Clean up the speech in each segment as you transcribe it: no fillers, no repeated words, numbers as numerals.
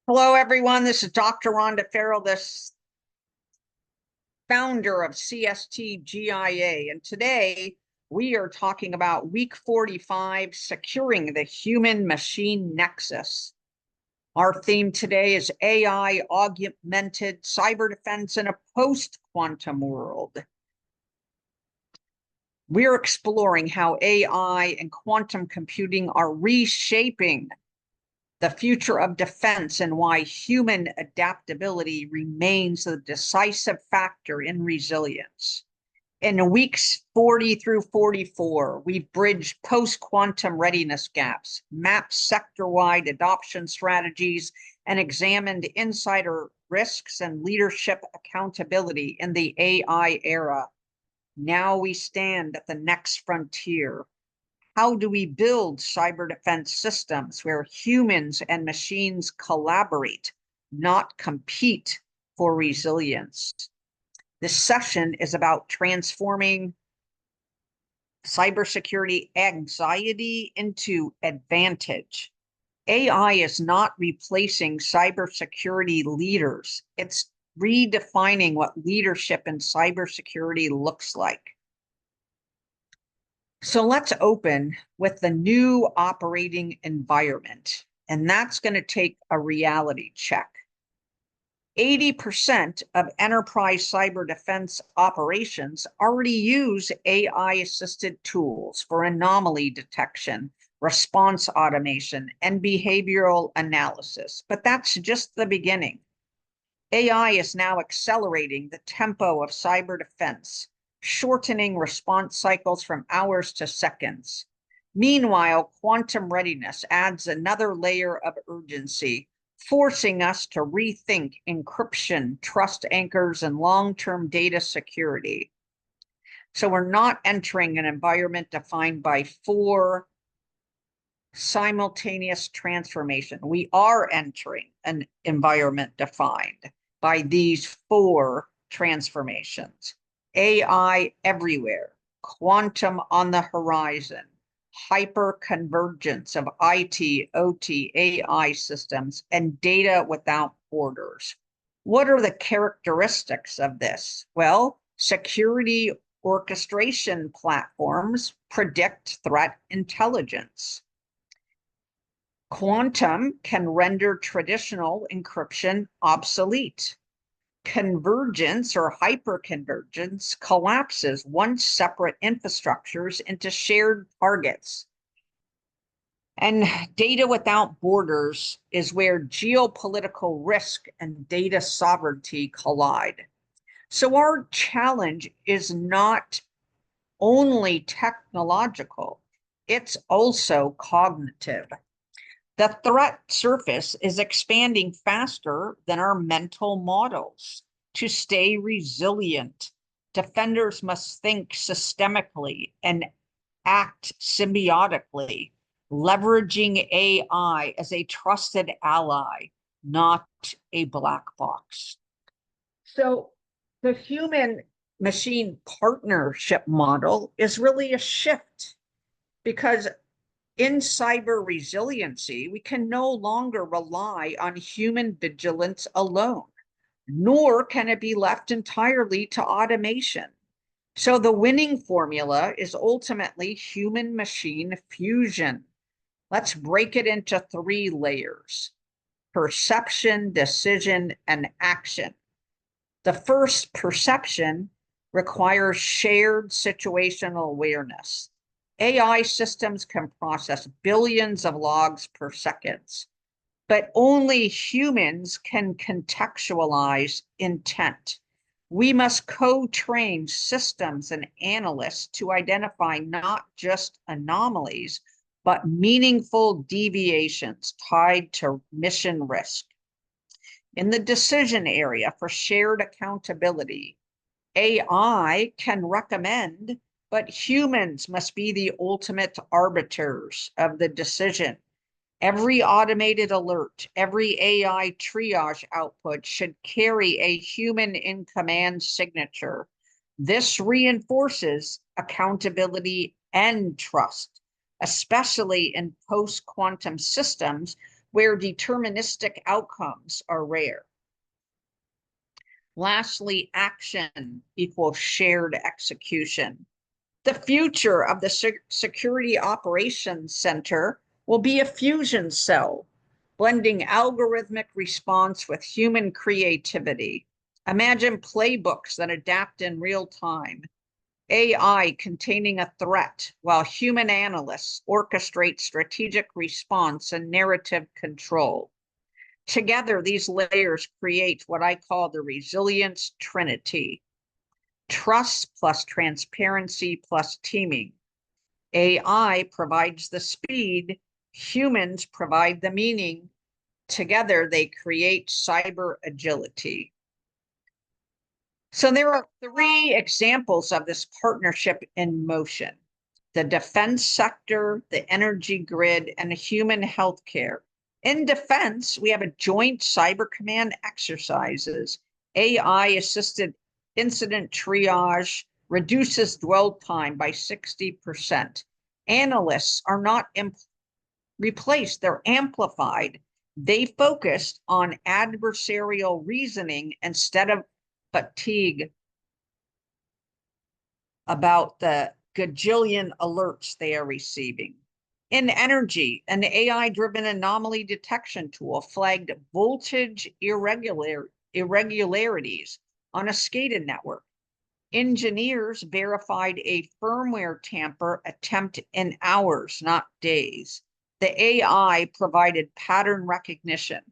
Hello, everyone. This is Dr. Rhonda Farrell, the founder of CSTGIA. And today we are talking about week 45, securing the human-machine nexus. Our theme today is AI augmented cyber defense in a post-quantum world. We're exploring how AI and quantum computing are reshaping the future of defense and why human adaptability remains the decisive factor in resilience. In weeks 40 through 44, we've bridged post-quantum readiness gaps, mapped sector-wide adoption strategies, and examined insider risks and leadership accountability in the AI era. Now we stand at the next frontier. How do we build cyber defense systems where humans and machines collaborate, not compete for resilience? This session is about transforming cybersecurity anxiety into advantage. AI is not replacing cybersecurity leaders. It's redefining what leadership in cybersecurity looks like. So let's open with the new operating environment, and that's going to take a reality check. 80% of enterprise cyber defense operations already use AI-assisted tools for anomaly detection, response automation, and behavioral analysis. But that's just the beginning. AI is now accelerating the tempo of cyber defense, shortening response cycles from hours to seconds. Meanwhile, quantum readiness adds another layer of urgency, forcing us to rethink encryption, trust anchors, and long-term data security. So we're not entering an environment defined by four simultaneous transformation. We are entering an environment defined by these four transformations. AI everywhere, quantum on the horizon, hyper-convergence of IT, OT, AI systems, and data without borders. What are the characteristics of this? Well, security orchestration platforms predict threat intelligence. Quantum can render traditional encryption obsolete. Convergence or hyperconvergence collapses once separate infrastructures into shared targets. And data without borders is where geopolitical risk and data sovereignty collide. So our challenge is not only technological, it's also cognitive. The threat surface is expanding faster than our mental models. To stay resilient, defenders must think systemically and act symbiotically, leveraging AI as a trusted ally, not a black box. So the human-machine partnership model is really a shift, because in cyber resiliency, we can no longer rely on human vigilance alone, nor can it be left entirely to automation. So the winning formula is ultimately human-machine fusion. Let's break it into three layers: perception, decision, and action. The first, perception, requires shared situational awareness. AI systems can process billions of logs per second, but only humans can contextualize intent. We must co-train systems and analysts to identify not just anomalies, but meaningful deviations tied to mission risk. In the decision area for shared accountability, AI can recommend, but humans must be the ultimate arbiters of the decision. Every automated alert, every AI triage output should carry a human in command signature. This reinforces accountability and trust, especially in post-quantum systems where deterministic outcomes are rare. Lastly, action equals shared execution. The future of the Security Operations Center will be a fusion cell, blending algorithmic response with human creativity. Imagine playbooks that adapt in real time, AI containing a threat, while human analysts orchestrate strategic response and narrative control. Together, these layers create what I call the resilience trinity: trust plus transparency plus teaming. AI provides the speed, humans provide the meaning. Together, they create cyber agility. So there are 3 examples of this partnership in motion: the defense sector, the energy grid, and human healthcare. In defense, we have a joint cyber command exercises. AI-assisted incident triage reduces dwell time by 60%. Analysts are not replaced, they're amplified. They focused on adversarial reasoning instead of fatigue about the gajillion alerts they are receiving. In energy, an AI-driven anomaly detection tool flagged voltage irregularities on a SCADA network. Engineers verified a firmware tamper attempt in hours, not days. The AI provided pattern recognition.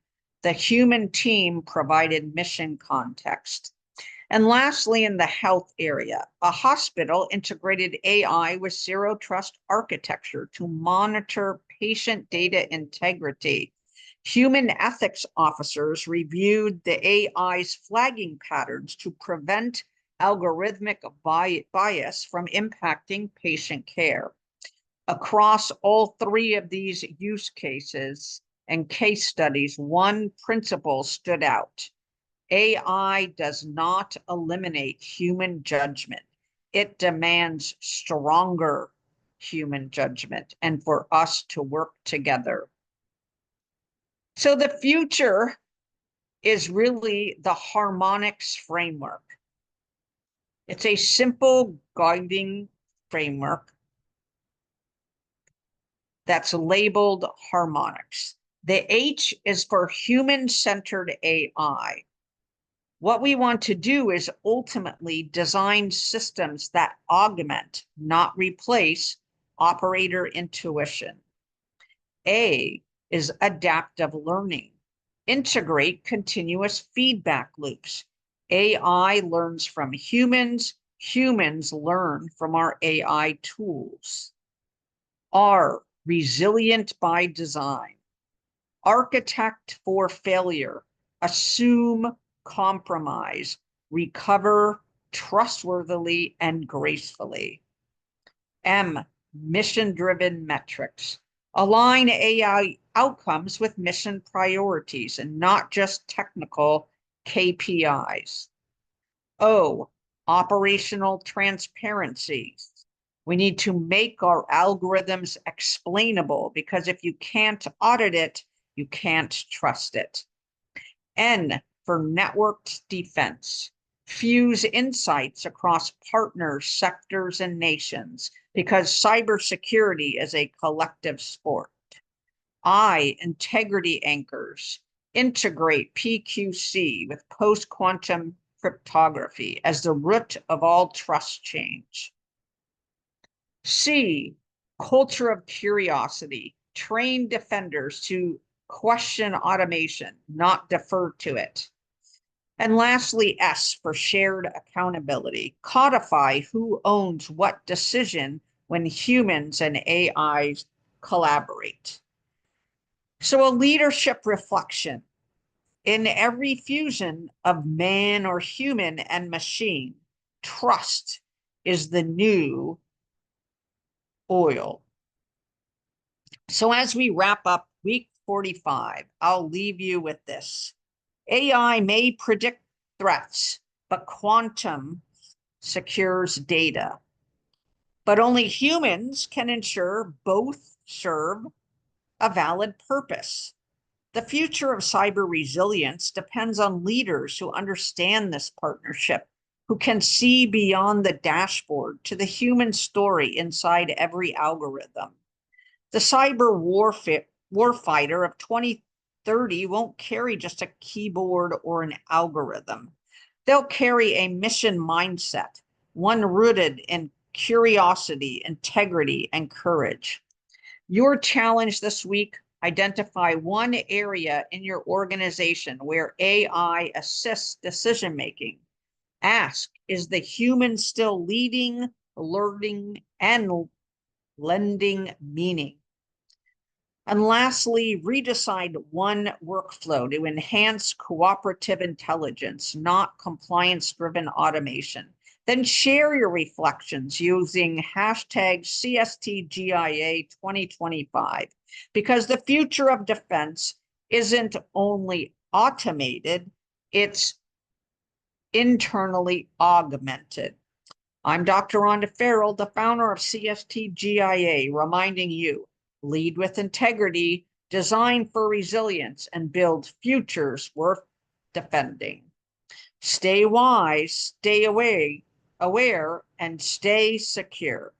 The human team provided mission context. And lastly, in the health area, a hospital integrated AI with zero trust architecture to monitor patient data integrity. Human ethics officers reviewed the AI's flagging patterns to prevent algorithmic bias from impacting patient care. Across all 3 of these use cases and case studies, one principle stood out: AI does not eliminate human judgment. It demands stronger human judgment and for us to work together. So the future is really the harmonics framework. It's a simple guiding framework that's labeled harmonics. The H is for human-centered AI. What we want to do is ultimately design systems that augment, not replace, operator intuition. A is adaptive learning. Integrate continuous feedback loops. AI learns from humans, humans learn from our AI tools. R, resilient by design. Architect for failure. Assume compromise, recover trustworthily and gracefully. M, mission-driven metrics. Align AI outcomes with mission priorities and not just technical KPIs. O, operational transparency. We need to make our algorithms explainable, because if you can't audit it, you can't trust it. N, for networked defense. Fuse insights across partners, sectors, and nations, because cybersecurity is a collective sport. I, integrity anchors. Integrate PQC with post-quantum cryptography as the root of all trust change. C, culture of curiosity. Train defenders to question automation, not defer to it. And lastly, S, for shared accountability. Codify who owns what decision when humans and AIs collaborate. So a leadership reflection. In every fusion of man or human and machine, trust is the new oil. So as we wrap up week 45, I'll leave you with this. AI may predict threats, but quantum secures data. But only humans can ensure both serve a valid purpose. The future of cyber resilience depends on leaders who understand this partnership, who can see beyond the dashboard to the human story inside every algorithm. The cyber warfighter of 2030 won't carry just a keyboard or an algorithm. They'll carry a mission mindset, one rooted in curiosity, integrity, and courage. Your challenge this week: identify one area in your organization where AI assists decision making. Ask, is the human still leading, learning, and lending meaning? And lastly, redecide one workflow to enhance cooperative intelligence, not compliance-driven automation. Then share your reflections using hashtag CSTGIA 2025, because the future of defense isn't only automated, it's internally augmented. I'm Dr. Rhonda Farrell, the founder of CSTGIA, reminding you, lead with integrity, design for resilience, and build futures worth defending. Stay wise, stay aware, and stay secure.